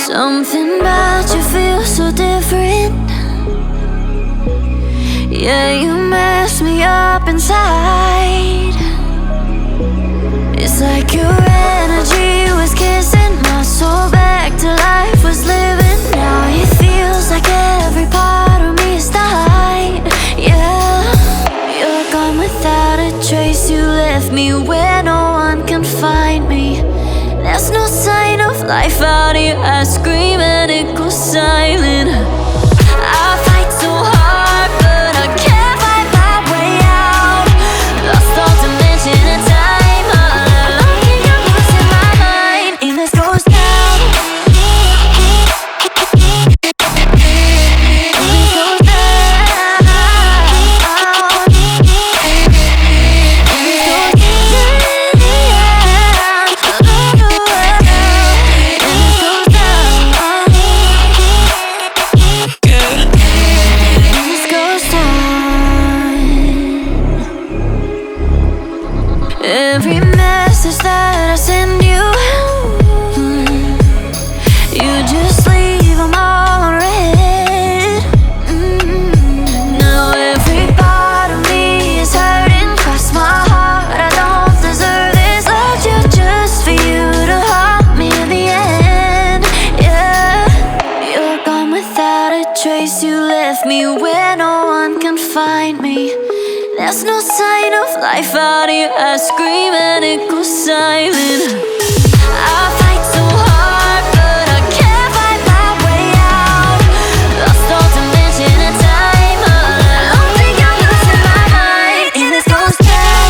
Something about you feels so different. Yeah, you mess me up inside. It's like your energy was kissing my soul back to life, was living. Now it feels like every part of me is died. Yeah, you're gone without a trace. You left me where no one can find me. There's no sign of life out here. I scream and it goes silent. I fight so hard, but I can't find my way out. Lost all dimension and time. All alone, you're losing my mind. And this goes down. Every message that I send you, you just leave them all unread. Now every part of me is hurting. Cross my heart, I don't deserve this. Loved you just for you to haunt me in the end. Yeah, you're gone without a trace. You left me where no one can find me. There's no sign of life out here. I scream and it goes silent. I fight so hard, but I can't find my way out. Lost all dimension and time. All alone, think I'm losing my mind. And this goes down.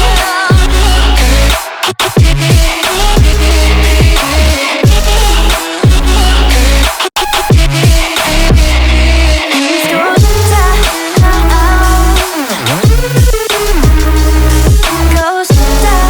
Goes down.